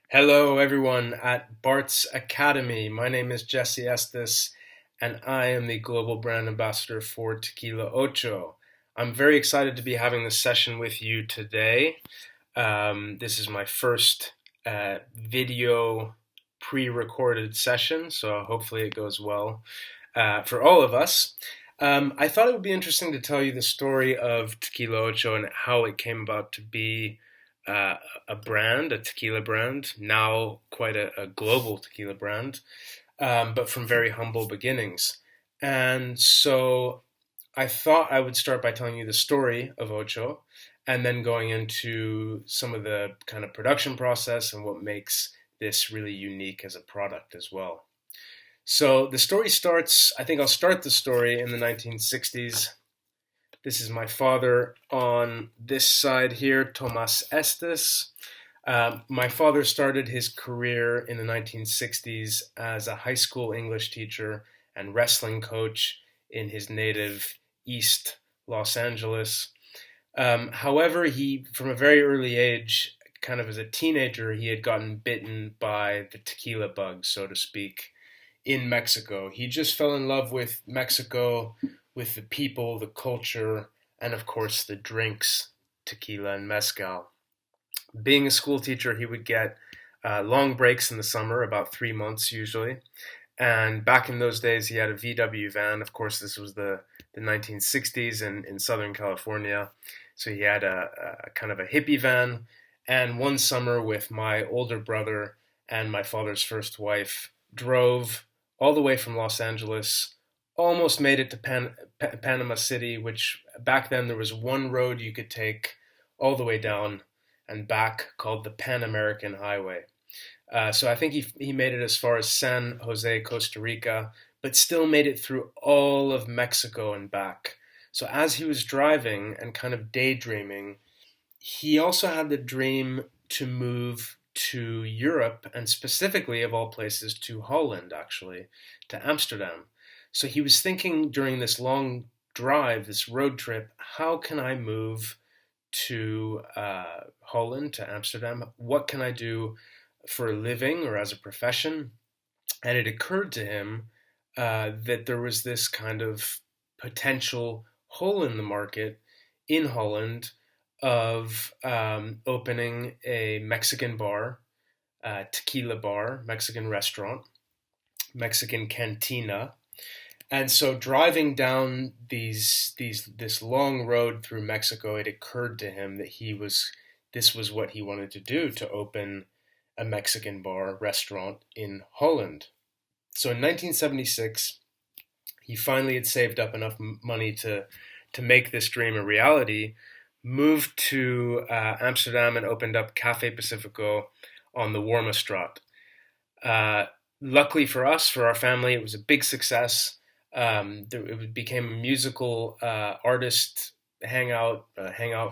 Hello, everyone at Bart's Academy. My name is Jesse Estes, and I am the Global Brand Ambassador for Tequila Ocho. I'm very excited to be having this session with you today. This is my first video pre-recorded session, so hopefully it goes well for all of us. I thought it would be interesting to tell you the story of Tequila Ocho and how it came about to be uh, a brand, a tequila brand, now quite a global tequila brand, but from very humble beginnings. And so I thought I would start by telling you the story of Ocho and then going into some of the kind of production process and what makes this really unique as a product as well. So the story starts, I think I'll start the story in the 1960s. This is my father on this side here, Tomas Estes. My father started his career in the 1960s as a high school English teacher and wrestling coach in his native East Los Angeles. However, from a very early age, kind of as a teenager, he had gotten bitten by the tequila bug, so to speak, in Mexico. He just fell in love with Mexico, with the people, the culture, and of course the drinks, tequila and mezcal. Being a school teacher, he would get long breaks in the summer, about 3 months usually. And back in those days, he had a VW van. Of course, this was the 1960s in Southern California. So he had a kind of a hippie van. And one summer, with my older brother and my father's first wife, drove all the way from Los Angeles, almost made it to Panama City, which back then there was one road you could take all the way down and back called the Pan American Highway. So I think he made it as far as San Jose, Costa Rica, but still made it through all of Mexico and back. So as he was driving and kind of daydreaming, he also had the dream to move to Europe and specifically, of all places, to Holland, actually, to Amsterdam. So he was thinking during this long drive, this road trip, how can I move to Holland, to Amsterdam? What can I do for a living or as a profession? And it occurred to him that there was this kind of potential hole in the market in Holland of opening a Mexican bar, tequila bar, Mexican restaurant, Mexican cantina. And so driving down this long road through Mexico, it occurred to him that this was what he wanted to do, to open a Mexican bar restaurant in Holland. So in 1976, he finally had saved up enough money to make this dream a reality, moved to Amsterdam and opened up Cafe Pacifico on the Warmoestraat. Luckily for us, for our family, it was a big success. It became a musical artist hangout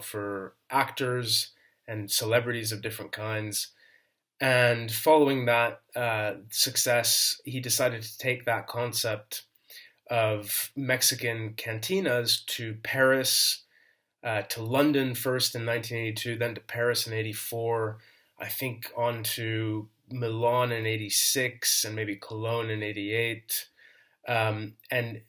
for actors and celebrities of different kinds. And following that success, he decided to take that concept of Mexican cantinas to Paris, to London first in 1982, then to Paris in 84, I think on to Milan in 86, and maybe Cologne in 88. And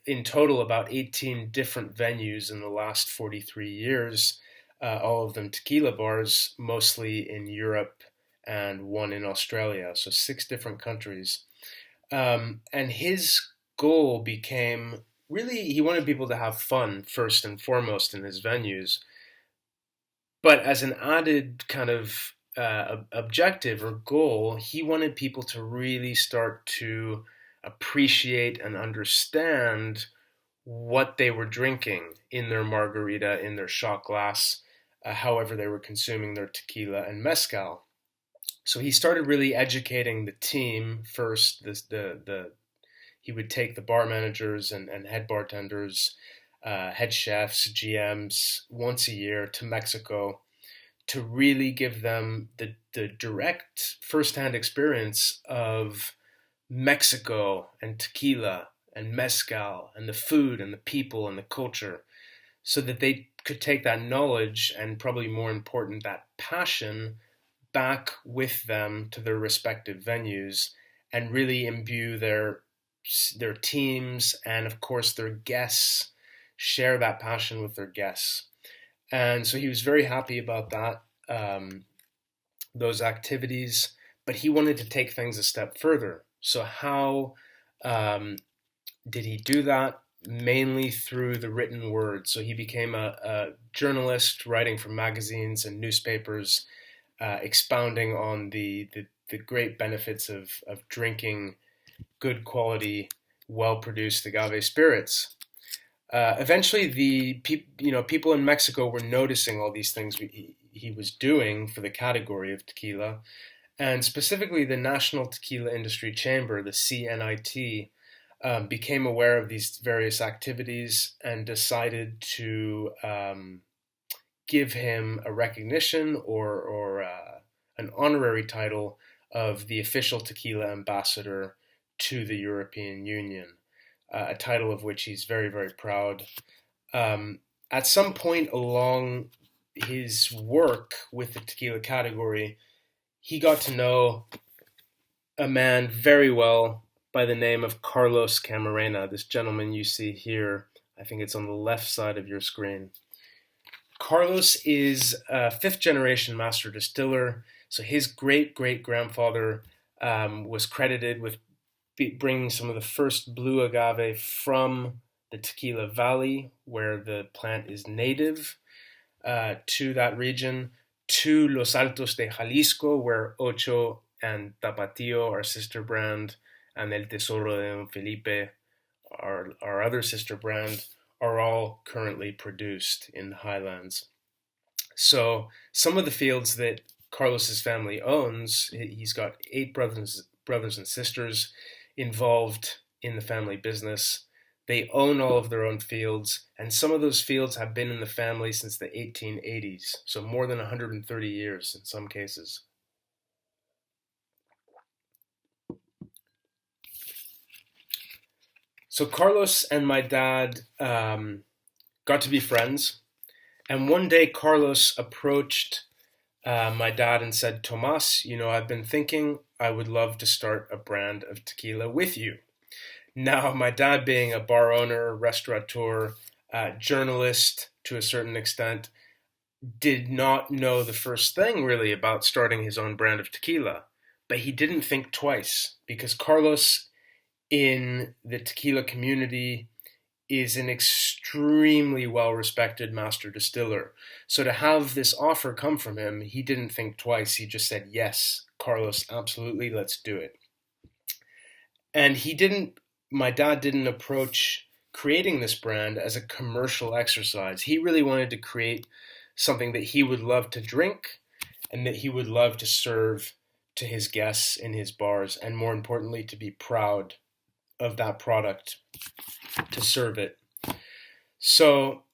in total, about 18 different venues in the last 43 years, all of them tequila bars, mostly in Europe and one in Australia, so 6 different countries. And his goal became, really, he wanted people to have fun first and foremost in his venues. But as an added kind of objective or goal, he wanted people to really start to appreciate and understand what they were drinking in their margarita, in their shot glass, however they were consuming their tequila and mezcal. So he started really educating the team first. He would take the bar managers and head bartenders, head chefs, GMs once a year to Mexico to really give them the direct firsthand experience of Mexico and tequila and mezcal and the food and the people and the culture. so that they could take that knowledge and, probably more important, that passion back with them to their respective venues and really imbue their teams and, of course, their guests, share that passion with their guests. And so he was very happy about that, those activities, but he wanted to take things a step further. So how did he do that? Mainly through the written word. So he became a journalist, writing for magazines and newspapers, expounding on the great benefits of drinking good quality, well-produced agave spirits. Eventually, people in Mexico were noticing all these things he was doing for the category of tequila, and specifically the National Tequila Industry Chamber, the CNIT, became aware of these various activities and decided to give him a recognition or an honorary title of the official tequila ambassador to the European Union, a title of which he's very, very proud. At some point along his work with the tequila category, he got to know a man very well by the name of Carlos Camarena, this gentleman you see here. I think it's on the left side of your screen. Carlos is a fifth-generation master distiller, so his great-great-grandfather was credited with bringing some of the first blue agave from the Tequila Valley, where the plant is native, to that region, to Los Altos de Jalisco, where Ocho and Tapatio, our sister brand, and El Tesoro de Don Felipe, our other sister brand, are all currently produced in the highlands. So some of the fields that Carlos's family owns, he's got 8 brothers and sisters involved in the family business. They own all of their own fields, and some of those fields have been in the family since the 1880s, so more than 130 years in some cases. So Carlos and my dad got to be friends, and one day Carlos approached my dad and said, "Tomas, I've been thinking I would love to start a brand of tequila with you." Now, my dad, being a bar owner, restaurateur, journalist to a certain extent, did not know the first thing really about starting his own brand of tequila. But he didn't think twice, because Carlos in the tequila community is an extremely well-respected master distiller. So to have this offer come from him, he didn't think twice. He just said, "Yes, Carlos, absolutely, let's do it." And my dad didn't approach creating this brand as a commercial exercise. He really wanted to create something that he would love to drink and that he would love to serve to his guests in his bars, and more importantly, to be proud of that product, to serve it. So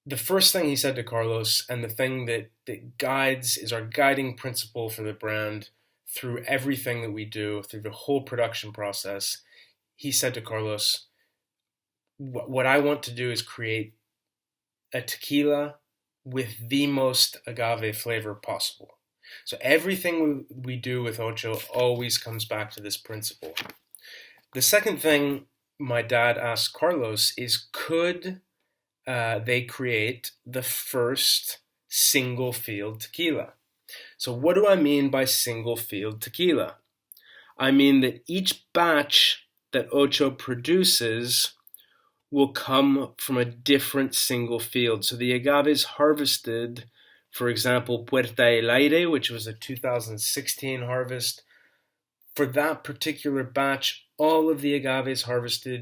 the first thing he said to Carlos, and the thing that is our guiding principle for the brand through everything that we do, through the whole production process, he said to Carlos, "What I want to do is create a tequila with the most agave flavor possible." So everything we do with Ocho always comes back to this principle. The second thing my dad asked Carlos is, could they create the first single field tequila? So what do I mean by single field tequila? I mean that each batch that Ocho produces will come from a different single field. So the agaves harvested, for example, Puerta El Aire, which was a 2016 harvest, for that particular batch, all of the agaves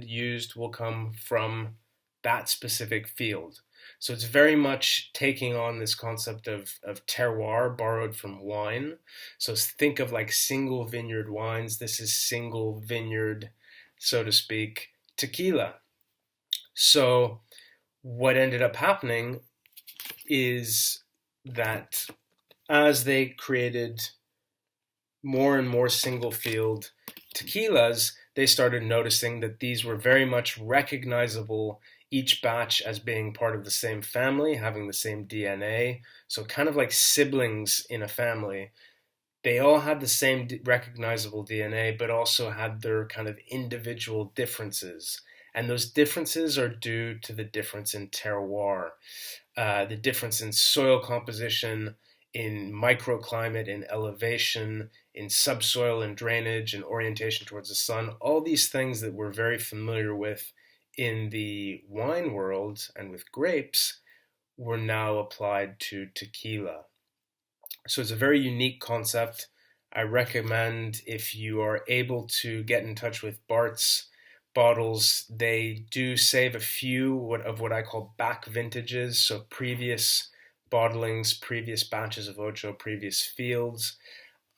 used will come from that specific field. So it's very much taking on this concept of terroir, borrowed from wine. So think of like single vineyard wines. This is single vineyard, so to speak, tequila. So what ended up happening is that as they created more and more single field tequilas, they started noticing that these were very much recognizable each batch as being part of the same family, having the same DNA. So kind of like siblings in a family. They all had the same recognizable DNA, but also had their kind of individual differences. And those differences are due to the difference in terroir, the difference in soil composition, in microclimate, in elevation, in subsoil and drainage and orientation towards the sun, all these things that we're very familiar with in the wine world and with grapes were now applied to tequila. So it's a very unique concept. I recommend if you are able to get in touch with Bart's bottles, they do save a few of what I call back vintages, so previous bottlings, previous batches of Ocho, previous fields.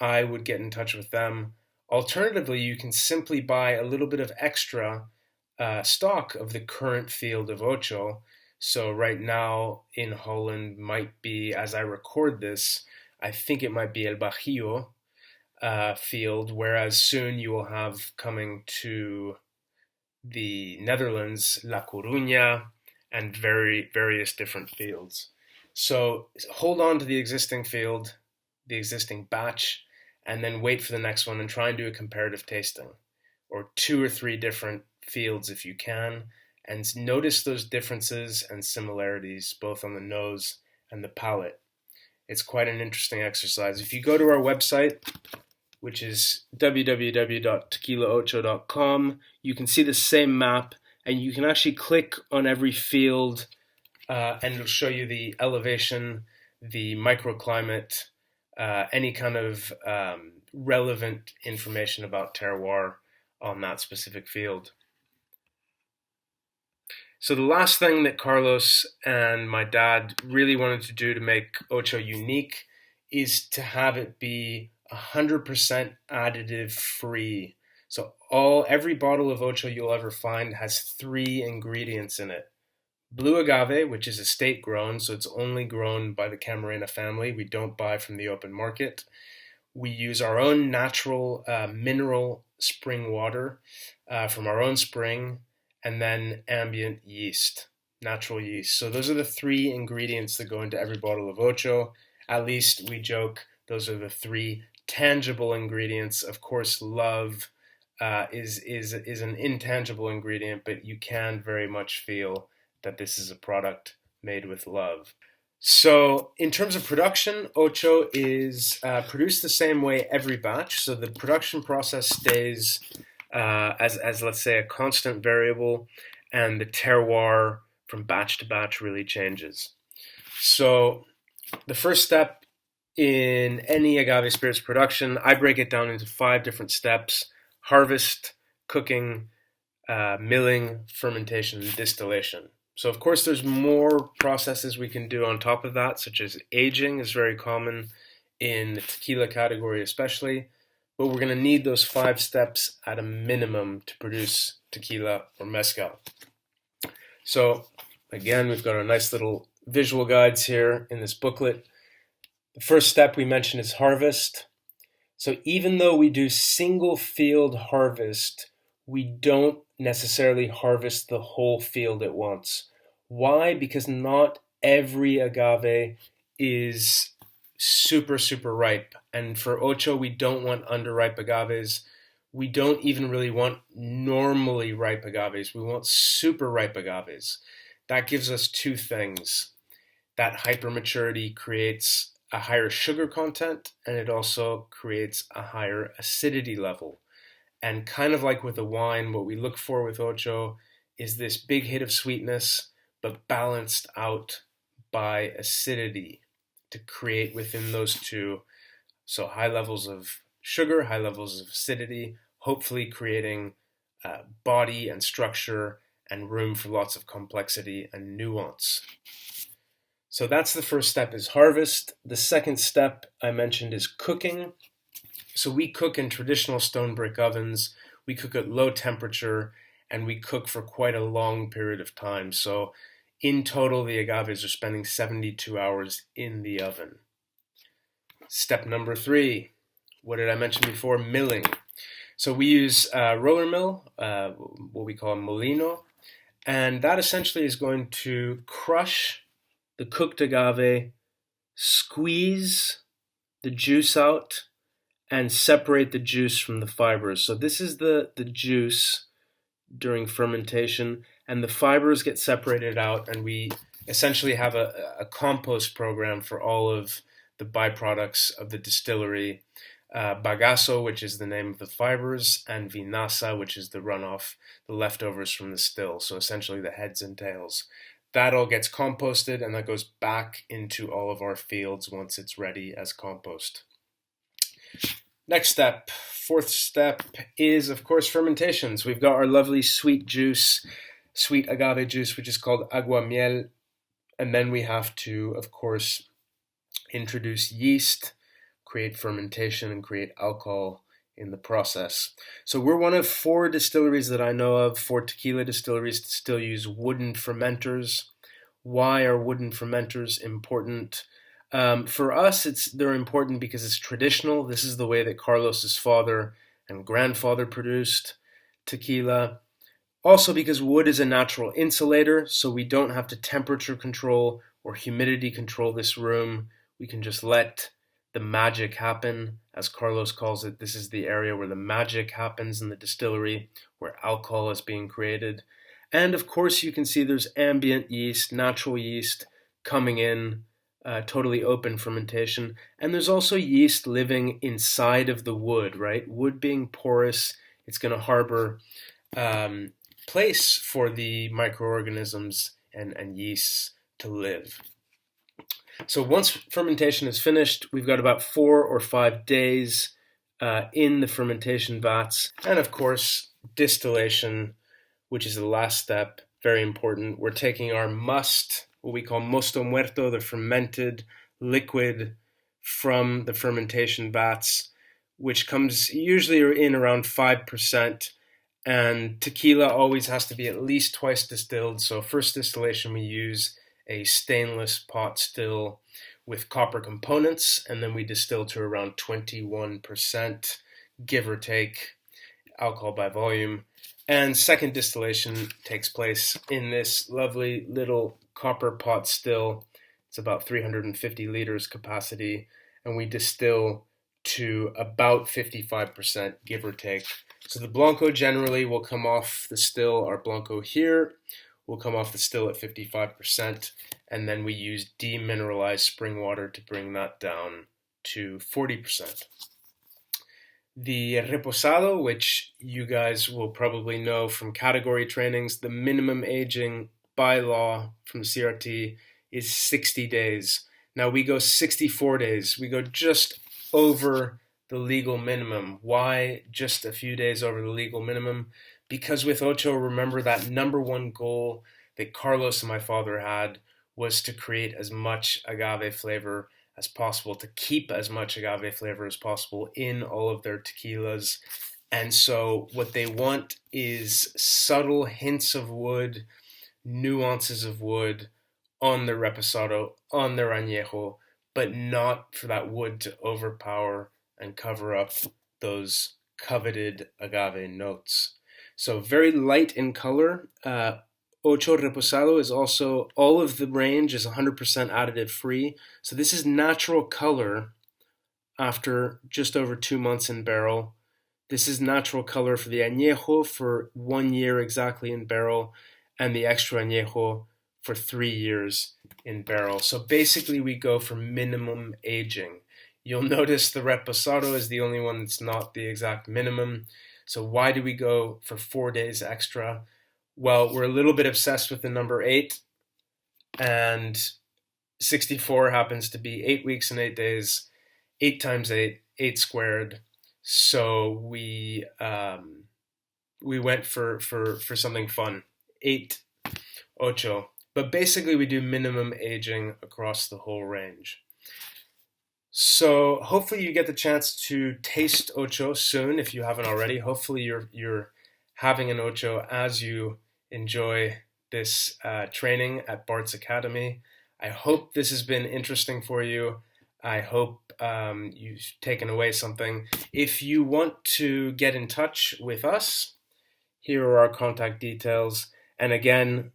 I would get in touch with them. Alternatively, you can simply buy a little bit of extra stock of the current field of Ocho. So right now in Holland might be, as I record this, I think it might be El Bajío field, whereas soon you will have coming to the Netherlands, La Coruña, and various different fields. So hold on to the existing field, the existing batch, and then wait for the next one and try and do a comparative tasting, or 2 or 3 different fields if you can, and notice those differences and similarities both on the nose and the palate. It's quite an interesting exercise. If you go to our website, which is www.tequilaocho.com, you can see the same map, and you can actually click on every field, and it'll show you the elevation, the microclimate, any kind of relevant information about terroir on that specific field. So the last thing that Carlos and my dad really wanted to do to make Ocho unique is to have it be 100% additive free. So every bottle of Ocho you'll ever find has 3 ingredients in it. Blue agave, which is estate grown, so it's only grown by the Camarena family. We don't buy from the open market. We use our own natural mineral spring water from our own spring, and then ambient yeast, natural yeast. So those are the 3 ingredients that go into every bottle of Ocho. At least we joke those are the 3 tangible ingredients. Of course, love is an intangible ingredient, but you can very much feel that this is a product made with love. So in terms of production, Ocho is produced the same way every batch. So the production process stays as let's say a constant variable, and the terroir from batch to batch really changes. So the first step in any agave spirits production, I break it down into 5 different steps: harvest, cooking, milling, fermentation, and distillation. So of course there's more processes we can do on top of that, such as aging is very common in the tequila category especially, but we're going to need those 5 steps at a minimum to produce tequila or mezcal. So again, we've got our nice little visual guides here in this booklet. The first step we mentioned is harvest. So even though we do single field harvest, we don't necessarily harvest the whole field at once. Why? Because not every agave is super, super ripe. And for Ocho, we don't want underripe agaves. We don't even really want normally ripe agaves. We want super ripe agaves. That gives us 2 things. That hypermaturity creates a higher sugar content, and it also creates a higher acidity level. And kind of like with a wine, what we look for with Ocho is this big hit of sweetness, but balanced out by acidity to create within those 2. So high levels of sugar, high levels of acidity, hopefully creating body and structure and room for lots of complexity and nuance. So that's the first step, is harvest. The second step I mentioned is cooking. So we cook in traditional stone brick ovens. We cook at low temperature, and we cook for quite a long period of time. So in total, the agaves are spending 72 hours in the oven. Step number 3, what did I mention before? Milling. So we use roller mill, what we call a molino, And that essentially is going to crush the cooked agave, squeeze the juice out, and separate the juice from the fibers. So this is the juice during fermentation, and the fibers get separated out, and we essentially have a compost program for all of the byproducts of the distillery. Bagasso, which is the name of the fibers, and vinasa, which is the runoff, the leftovers from the still. So essentially the heads and tails. That all gets composted, and that goes back into all of our fields once it's ready as compost. Next step, fourth step, is of course fermentations. We've got our lovely sweet juice, sweet agave juice, which is called agua miel. And then we have to, of course, introduce yeast, create fermentation, and create alcohol in the process. So we're one of 4 distilleries that I know of, 4 tequila distilleries that still use wooden fermenters. Why are wooden fermenters important? For us, they're important because it's traditional. This is the way that Carlos's father and grandfather produced tequila. Also because wood is a natural insulator, so we don't have to temperature control or humidity control this room. We can just let the magic happen. As Carlos calls it, this is the area where the magic happens in the distillery, where alcohol is being created. And of course, you can see there's ambient yeast, natural yeast coming in, totally open fermentation. And there's also yeast living inside of the wood, right? Wood being porous, it's going to harbor place for the microorganisms and yeasts to live. So once fermentation is finished, we've got about 4 or 5 days in the fermentation vats. And of course, distillation, which is the last step, very important. We're taking our must, what we call mosto muerto, the fermented liquid from the fermentation vats, which comes usually in around 5%. And tequila always has to be at least twice distilled. So first distillation, we use a stainless pot still with copper components, and then we distill to around 21%, give or take, alcohol by volume. And second distillation takes place in this lovely little copper pot still. It's about 350 liters capacity, and we distill to about 55%, give or take. So the Blanco generally will come off the still, our Blanco here will come off the still at 55%, and then we use demineralized spring water to bring that down to 40%. The reposado, which you guys will probably know from category trainings, the minimum aging by law from the CRT is 60 days. Now we go 64 days. We go just over the legal minimum. Why just a few days over the legal minimum? Because with Ocho, remember that number one goal that Carlos and my father had was to create as much agave flavor as possible, to keep as much agave flavor as possible in all of their tequilas. And so what they want is subtle hints of wood, nuances of wood on their reposado, on their añejo, but not for that wood to overpower and cover up those coveted agave notes. So very light in color. Ocho Reposado is also, all of the range is 100% additive free. So this is natural color after just over 2 months in barrel. This is natural color for the añejo for 1 year exactly in barrel, and the extra añejo for 3 years in barrel. So basically we go for minimum aging. You'll notice the Reposado is the only one that's not the exact minimum. So why do we go for 4 days extra? Well, we're a little bit obsessed with the number 8, and 64 happens to be 8 weeks and 8 days, 8 times 8, 8 squared. So we went for something fun, 8, ocho. But basically we do minimum aging across the whole range. So hopefully you get the chance to taste Ocho soon if you haven't already. Hopefully you're having an Ocho as you enjoy this training at Bart's Academy. I hope this has been interesting for you. I hope you've taken away something. If you want to get in touch with us, here are our contact details. And again,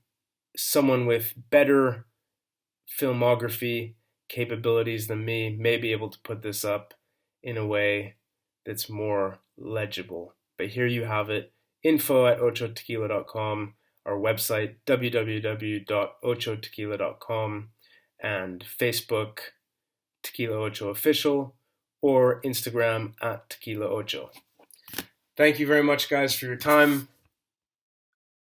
someone with better filmography capabilities than me may be able to put this up in a way that's more legible. But here you have it, info@ochotequila.com, our website, www.ochotequila.com, and Facebook, Tequila Ocho Official, or Instagram @Tequila Ocho. Thank you very much, guys, for your time.